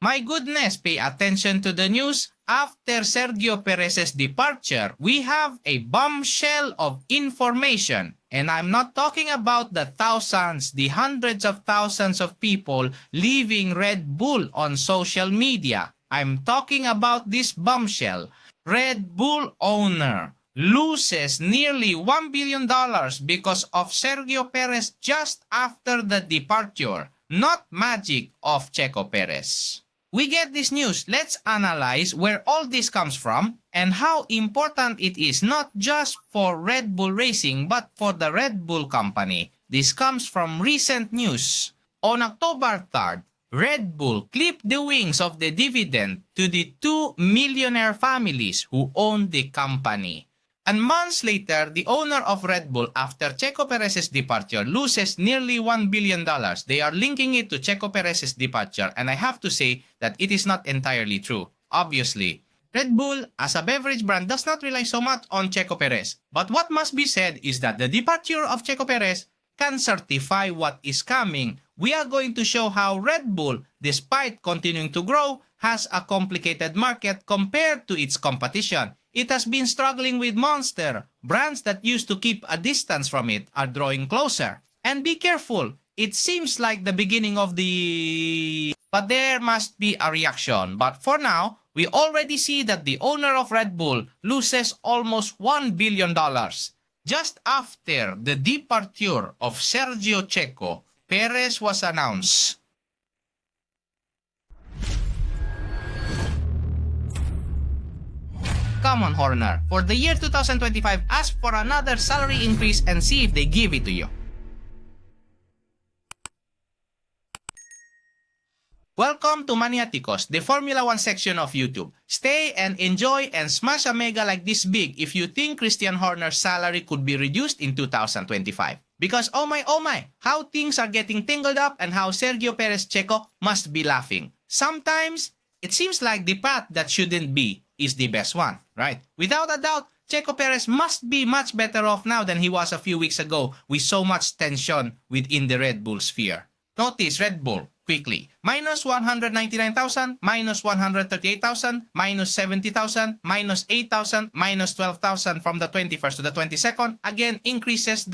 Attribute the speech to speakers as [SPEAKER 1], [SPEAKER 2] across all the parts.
[SPEAKER 1] My goodness, pay attention to the news. After Sergio Pérez's departure, we have a bombshell of information. And I'm not talking about the thousands, the hundreds of thousands of people leaving Red Bull on social media. I'm talking about this bombshell. Red Bull owner loses nearly $1 billion because of Sergio Pérez just after the departure. Not magic of Checo Pérez. We get this news. Let's analyze where all this comes from and how important it is not just for Red Bull Racing but for the Red Bull company. This comes from recent news. On October 3rd, Red Bull clipped the wings of the dividend to the two millionaire families who own the company. And months later, the owner of Red Bull, after Checo Perez's departure, loses nearly $1 billion. They are linking it to Checo Perez's departure, and I have to say that it is not entirely true. Obviously, Red Bull, as a beverage brand, does not rely so much on Checo Perez. But what must be said is that the departure of Checo Perez can certify what is coming. We are going to show how Red Bull, despite continuing to grow, has a complicated market compared to its competition. It has been struggling with Monster. Brands that used to keep a distance from it are drawing closer. And be careful, it seems like the beginning of the... But there must be a reaction. But for now, we already see that the owner of Red Bull loses almost $1 billion. Just after the departure of Sergio Checo Pérez was announced. Come on, Horner. For the year 2025, ask for another salary increase and see if they give it to you. Welcome to Maniaticos, the Formula 1 section of YouTube. Stay and enjoy and smash a mega like this big if you think Christian Horner's salary could be reduced in 2025. Because oh my, how things are getting tangled up and how Sergio Pérez Checo must be laughing. Sometimes, it seems like the path that shouldn't be is the best one, right? Without a doubt, Checo Pérez must be much better off now than he was a few weeks ago with so much tension within the Red Bull sphere. Notice Red Bull, quickly. Minus 199,000, minus 138,000, minus 70,000, minus 8,000, minus 12,000 from the 21st to the 22nd. Again, increases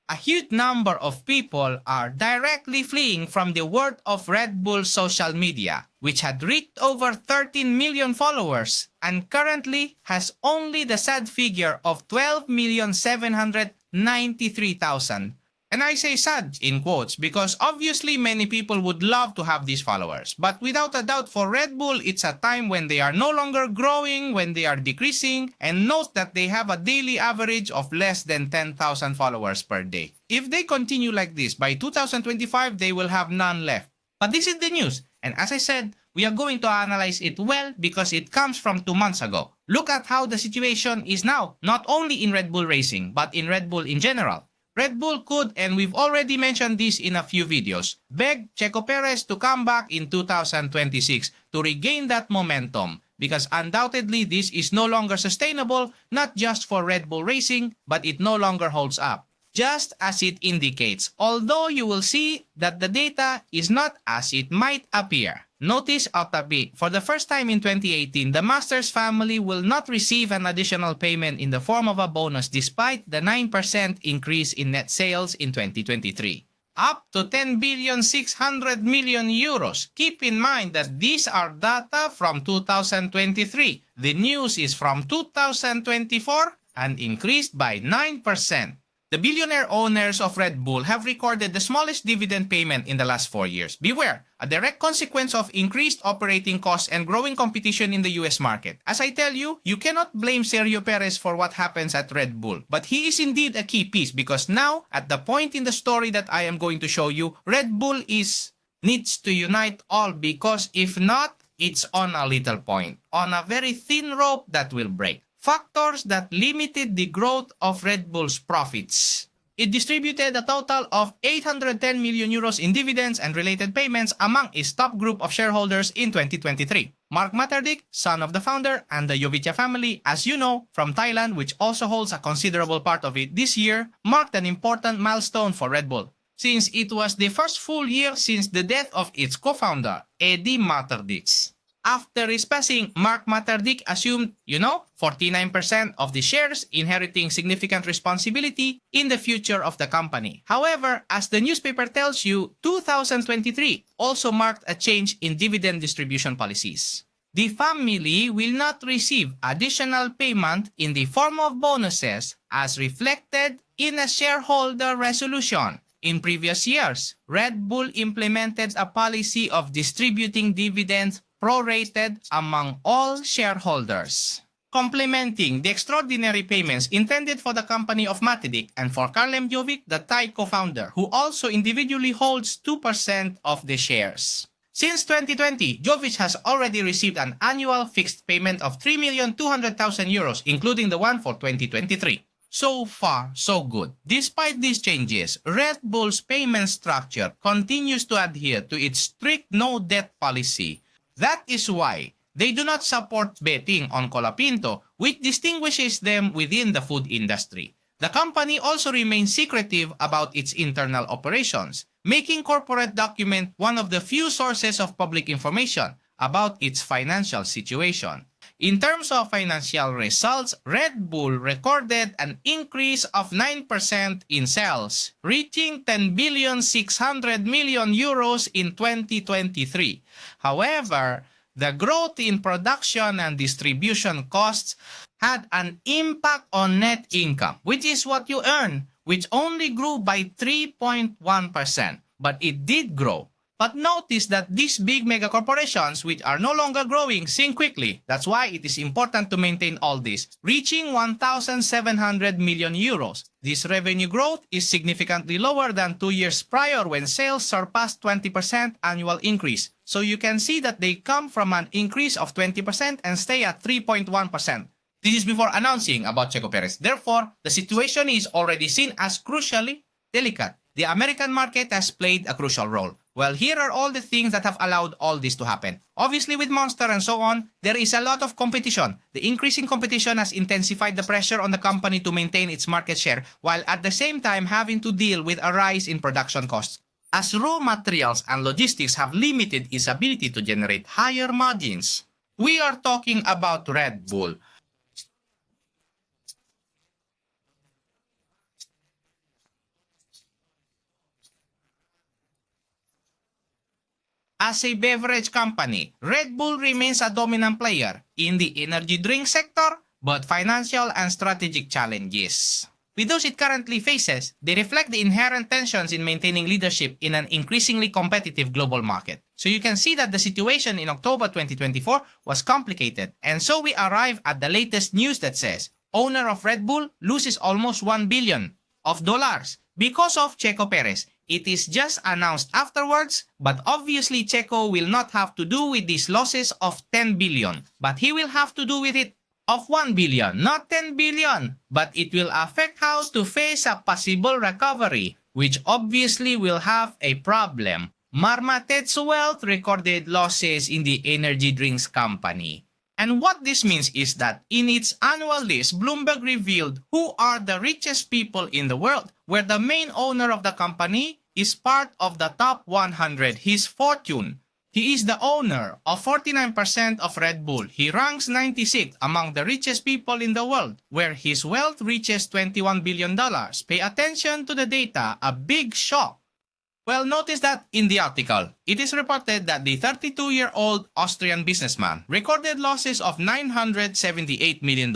[SPEAKER 1] a huge number of people are directly fleeing from the world of Red Bull social media, which had reached over 13 million followers and currently has only the sad figure of 12,793,000. And I say sad in quotes because obviously many people would love to have these followers. But without a doubt for Red Bull, it's a time when they are no longer growing, when they are decreasing, and note that they have a daily average of less than 10,000 followers per day. If they continue like this, by 2025, they will have none left. But this is the news. And as I said, we are going to analyze it well because it comes from 2 months ago. Look at how the situation is now, not only in Red Bull Racing, but in Red Bull in general. Red Bull could, and we've already mentioned this in a few videos, beg Checo Pérez to come back in 2026 to regain that momentum because undoubtedly this is no longer sustainable, not just for Red Bull Racing, but it no longer holds up. Just as it indicates, although you will see that the data is not as it might appear. Notice out a bit, for the first time in 2018, the Masters family will not receive an additional payment in the form of a bonus despite the 9% increase in net sales in 2023. Up to 10,600,000,000 euros. Keep in mind that these are data from 2023. The news is from 2024 and increased by 9%. The billionaire owners of Red Bull have recorded the smallest dividend payment in the last 4 years. Beware, a direct consequence of increased operating costs and growing competition in the US market. As I tell you, you cannot blame Sergio Pérez for what happens at Red Bull. But he is indeed a key piece because now, at the point in the story that I am going to show you, Red Bull needs to unite all because if not, it's on a little point, on a very thin rope that will break. Factors that limited the growth of Red Bull's profits. It distributed a total of 810 million euros in dividends and related payments among its top group of shareholders in 2023. Mark Matterdick, son of the founder, and the Jovica family, as you know, from Thailand, which also holds a considerable part of it this year, marked an important milestone for Red Bull. since it was the first full year since the death of its co-founder, Eddie Matterdick. After his passing, Mark Matterdick assumed, 49% of the shares, inheriting significant responsibility in the future of the company. However, as the newspaper tells you, 2023 also marked a change in dividend distribution policies. The family will not receive additional payment in the form of bonuses as reflected in a shareholder resolution. In previous years, Red Bull implemented a policy of distributing dividends prorated among all shareholders, complementing the extraordinary payments intended for the company of Matterdick and for Karlem Jovic, the Thai co-founder, who also individually holds 2% of the shares. Since 2020, Jovic has already received an annual fixed payment of 3,200,000 euros, including the one for 2023. So far, so good. Despite these changes, Red Bull's payment structure continues to adhere to its strict no-debt policy. That is why they do not support betting on Colapinto, which distinguishes them within the food industry. The company also remains secretive about its internal operations, making corporate document one of the few sources of public information about its financial situation. In terms of financial results, Red Bull recorded an increase of 9% in sales, reaching 10,600 million euros in 2023. However, the growth in production and distribution costs had an impact on net income, which is what you earn, which only grew by 3.1%, but it did grow. But notice that these big mega corporations, which are no longer growing, sink quickly. That's why it is important to maintain all this, reaching 1,700 million euros. This revenue growth is significantly lower than 2 years prior when sales surpassed 20% annual increase. So you can see that they come from an increase of 20% and stay at 3.1%. This is before announcing about Sergio Pérez. Therefore, the situation is already seen as crucially delicate. The American market has played a crucial role. Well, here are all the things that have allowed all this to happen. Obviously, with Monster and so on, there is a lot of competition. The increasing competition has intensified the pressure on the company to maintain its market share, while at the same time having to deal with a rise in production costs, as raw materials and logistics have limited its ability to generate higher margins. We are talking about Red Bull. As a beverage company, Red Bull remains a dominant player in the energy drink sector, but financial and strategic challenges with those it currently faces, they reflect the inherent tensions in maintaining leadership in an increasingly competitive global market. So you can see that the situation in October 2024 was complicated, and so we arrive at the latest news that says, owner of Red Bull loses almost $1 billion because of Sergio Pérez. It is just announced afterwards, but obviously Checo will not have to do with these losses of 10 billion, but he will have to do with it of 1 billion, not 10 billion, but it will affect how to face a possible recovery, which obviously will have a problem. Marmatet's wealth recorded losses in the energy drinks company. And what this means is that in its annual list, Bloomberg revealed who are the richest people in the world, where the main owner of the company is part of the top 100, his fortune. He is the owner of 49% of Red Bull. He ranks 96th among the richest people in the world, where his wealth reaches $21 billion. Pay attention to the data, a big shock. Well, notice that in the article, it is reported that the 32-year-old Austrian businessman recorded losses of $978 million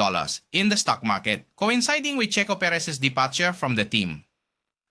[SPEAKER 1] in the stock market, coinciding with Sergio Pérez's departure from the team.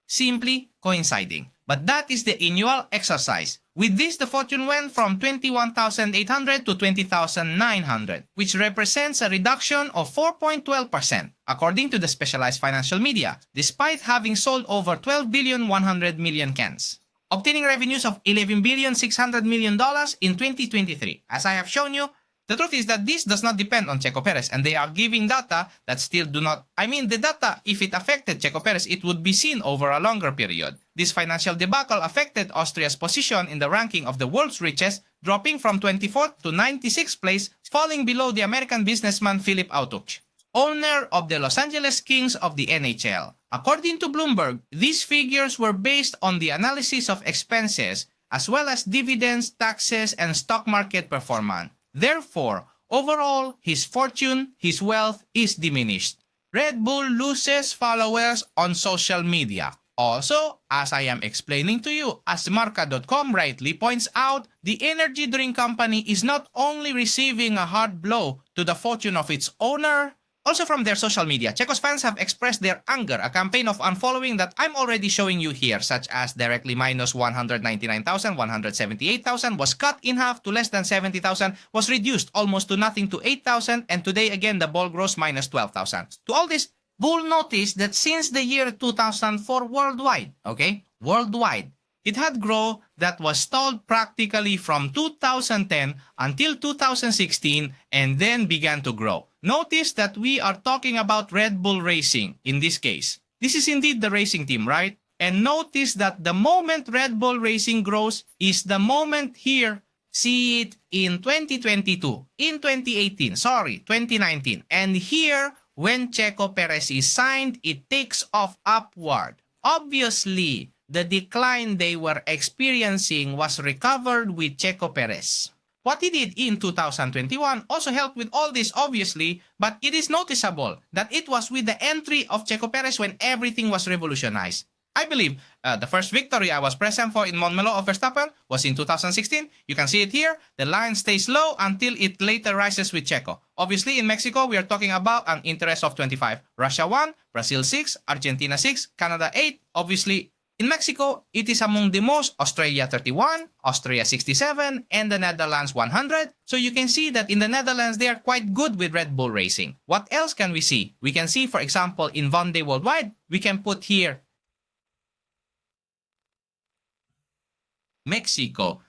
[SPEAKER 1] Simply coinciding. But that is the annual exercise. With this, the fortune went from 21,800 to 20,900, which represents a reduction of 4.12%, according to the specialized financial media, despite having sold over 12,100 million cans, obtaining revenues of $11,600 million in 2023. As I have shown you, the truth is that this does not depend on Sergio Pérez, and they are giving data that still do not... the data, if it affected Sergio Pérez, it would be seen over a longer period. This financial debacle affected Austria's position in the ranking of the world's richest, dropping from 24th to 96th place, falling below the American businessman Philip Autuch. owner of the Los Angeles Kings of the NHL. According to Bloomberg, these figures were based on the analysis of expenses as well as dividends, taxes, and stock market performance. Therefore, overall, his fortune, his wealth is diminished. Red Bull loses followers on social media. Also, as I am explaining to you, as Marca.com rightly points out, the energy drink company is not only receiving a hard blow to the fortune of its owner, also from their social media. Checos fans have expressed their anger, a campaign of unfollowing that I'm already showing you here, such as directly minus 199,000, 178,000, was cut in half to less than 70,000, was reduced almost to nothing to 8,000, and today again the ball grows minus 12,000. To all this, Bull noticed that since the year 2004 worldwide, it had growth that was stalled practically from 2010 until 2016 and then began to grow. Notice that we are talking about Red Bull Racing in this case. This is indeed the racing team, right? And notice that the moment Red Bull Racing grows is the moment here, see it in 2022, in 2019. And here, when Checo Perez is signed, it takes off upward. Obviously, the decline they were experiencing was recovered with Checo Perez. What he did in 2021 also helped with all this, obviously, but it is noticeable that it was with the entry of Checo Perez when everything was revolutionized. I believe the first victory I was present for in Montmeló of Verstappen was in 2016. You can see it here. The line stays low until it later rises with Checo. Obviously, in Mexico, we are talking about an interest of 25. Russia 1, Brazil 6, Argentina 6, Canada 8. Obviously, in Mexico, it is among the most. Australia 31, Austria 67, and the Netherlands 100. So you can see that in the Netherlands, they are quite good with Red Bull Racing. What else can we see? We can see, for example, in Vendée Worldwide, we can put here Mexico.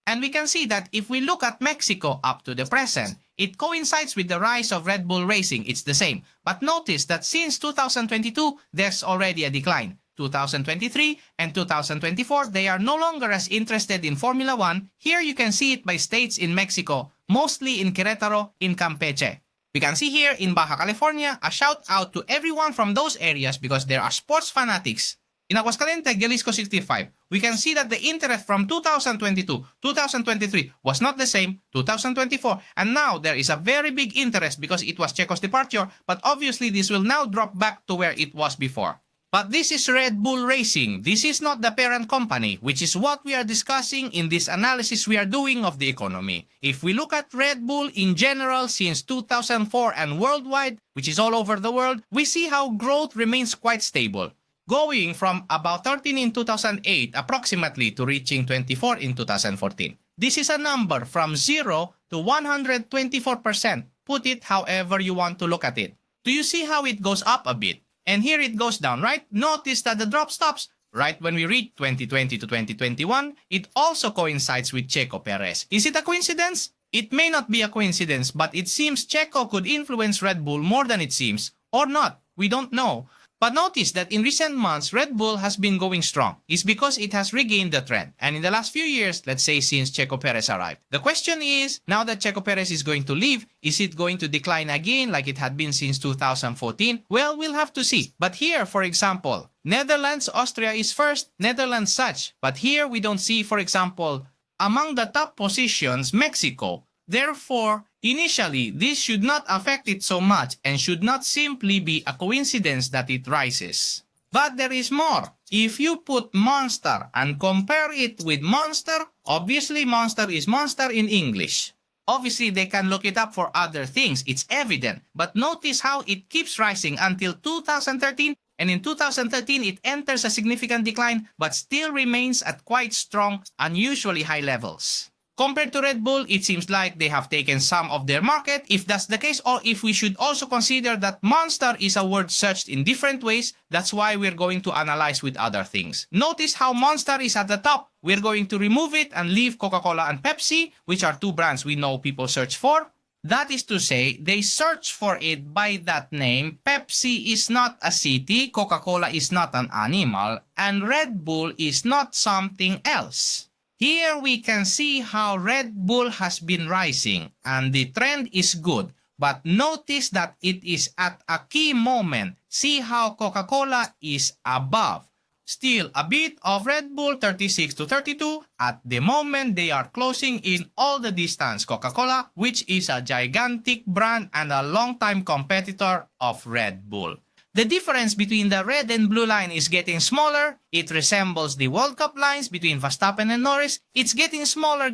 [SPEAKER 1] And we can see that if we look at Mexico up to the present, it coincides with the rise of Red Bull Racing. It's the same. But notice that since 2022, there's already a decline. 2023 and 2024, they are no longer as interested in Formula 1. Here you can see it by states in Mexico, mostly in Querétaro, in Campeche. We can see here in Baja California, a shout out to everyone from those areas because there are sports fanatics. In Aguascalientes, Jalisco 65, we can see that the interest from 2022, 2023 was not the same, 2024, and now there is a very big interest because it was Checo's departure, but obviously this will now drop back to where it was before. But this is Red Bull Racing. This is not the parent company, which is what we are discussing in this analysis we are doing of the economy. If we look at Red Bull in general since 2004 and worldwide, which is all over the world, we see how growth remains quite stable, going from about 13 in 2008 approximately to reaching 24 in 2014. This is a number from 0 to 124%. Put it however you want to look at it. Do you see how it goes up a bit? And here it goes down, right? Notice that the drop stops right when we reach 2020 to 2021. It also coincides with Checo Perez. Is it a coincidence? It may not be a coincidence, but it seems Checo could influence Red Bull more than it seems. Or not. We don't know. But notice that in recent months, Red Bull has been going strong. It's because it has regained the trend. And in the last few years, let's say since Checo Perez arrived. The question is, now that Checo Perez is going to leave, is it going to decline again like it had been since 2014? Well, we'll have to see. But here, for example, Netherlands, Austria is first, Netherlands such. But here we don't see, for example, among the top positions, Mexico. Therefore, initially, this should not affect it so much and should not simply be a coincidence that it rises. But there is more. If you put Monster and compare it with Monster, obviously Monster is Monster in English. Obviously, they can look it up for other things. It's evident. But notice how it keeps rising until 2013. And in 2013, it enters a significant decline but still remains at quite strong, unusually high levels. Compared to Red Bull, it seems like they have taken some of their market. If that's the case, or if we should also consider that Monster is a word searched in different ways, that's why we're going to analyze with other things. Notice how Monster is at the top. We're going to remove it and leave Coca-Cola and Pepsi, which are two brands we know people search for. That is to say, they search for it by that name. Pepsi is not a city, Coca-Cola is not an animal, and Red Bull is not something else. Here we can see how Red Bull has been rising and the trend is good. But notice that it is at a key moment. See how Coca-Cola is above. Still a bit of Red Bull 36 to 32. At the moment, they are closing in all the distance. Coca-Cola, which is a gigantic brand and a long-time competitor of Red Bull. The difference between the red and blue line is getting smaller. It resembles the World Cup lines between Verstappen and Norris. It's getting smaller,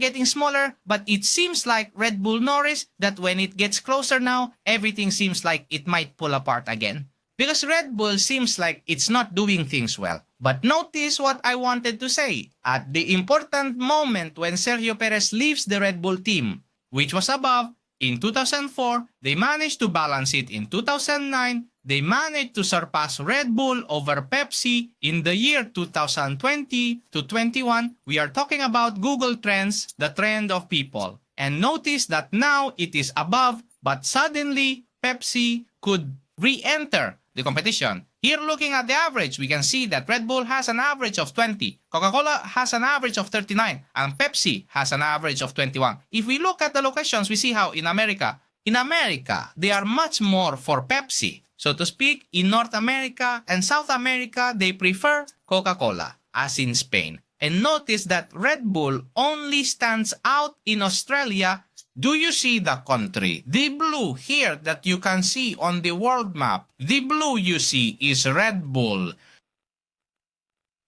[SPEAKER 1] but it seems like Red Bull Norris that when it gets closer now, everything seems like it might pull apart again. Because Red Bull seems like it's not doing things well. But notice what I wanted to say. At the important moment when Sergio Pérez leaves the Red Bull team, which was above, in 2004, they managed to balance it in 2009, they managed to surpass Red Bull over Pepsi in the year 2020 to 21. We are talking about Google Trends, the trend of people. And notice that now it is above, but suddenly Pepsi could re-enter the competition. Here, looking at the average, we can see that Red Bull has an average of 20, Coca-Cola has an average of 39, and Pepsi has an average of 21. If we look at the locations, we see how in America, they are much more for Pepsi. So to speak, in North America and South America, they prefer Coca-Cola, as in Spain. And notice that Red Bull only stands out in Australia. Do you see the country? The blue here that you can see on the world map, the blue you see is Red Bull.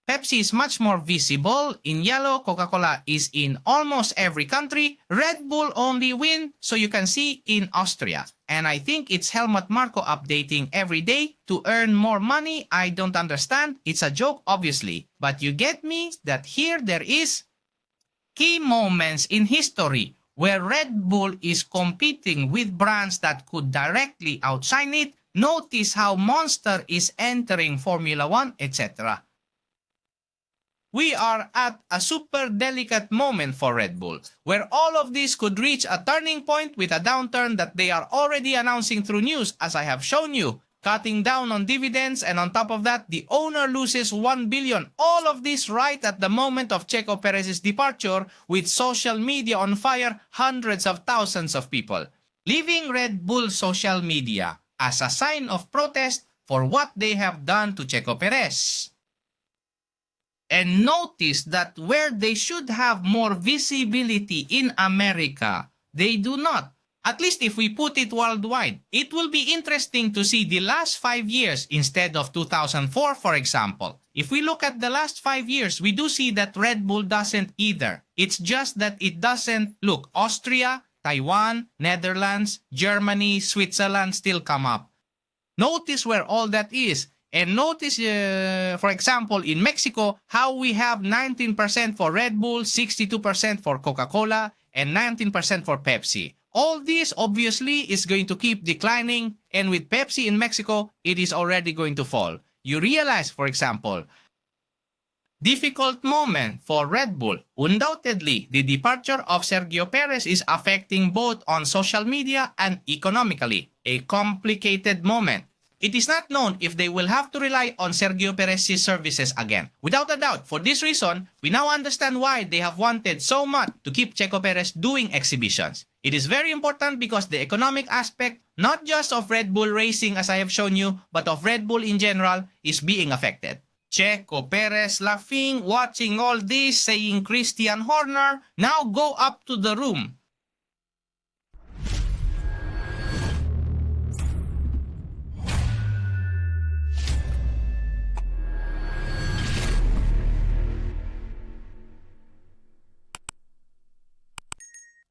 [SPEAKER 1] Pepsi is much more visible. In yellow, Coca-Cola is in almost every country. Red Bull only win, so you can see in Austria. And I think it's Helmut Marko updating every day to earn more money. I don't understand. It's a joke, obviously. But you get me that here there is key moments in history where Red Bull is competing with brands that could directly outshine it. Notice how Monster is entering Formula 1, etc. We are at a super delicate moment for Red Bull, where all of this could reach a turning point with a downturn that they are already announcing through news, as I have shown you, cutting down on dividends, and on top of that, the owner loses 1 billion. All of this right at the moment of Checo Perez's departure, with social media on fire, hundreds of thousands of people leaving Red Bull social media as a sign of protest for what they have done to Checo Perez. And notice that where they should have more visibility in America, they do not. At least if we put it worldwide, it will be interesting to see the last 5 years instead of 2004, for example. If we look at the last 5 years, we do see that Red Bull doesn't either. It's just that it doesn't look. Austria, Taiwan, Netherlands, Germany, Switzerland still come up. Notice where all that is. And notice, for example, in Mexico, how we have 19% for Red Bull, 62% for Coca-Cola, and 19% for Pepsi. All this obviously is going to keep declining, and with Pepsi in Mexico, it is already going to fall. You realize, for example, difficult moment for Red Bull. Undoubtedly, the departure of Sergio Pérez is affecting both on social media and economically. A complicated moment. It is not known if they will have to rely on Sergio Pérez's services again. Without a doubt, for this reason, we now understand why they have wanted so much to keep Checo Pérez doing exhibitions. It is very important because the economic aspect, not just of Red Bull Racing as I have shown you, but of Red Bull in general, is being affected. Checo Pérez laughing, watching all this, saying Christian Horner, now go up to the room.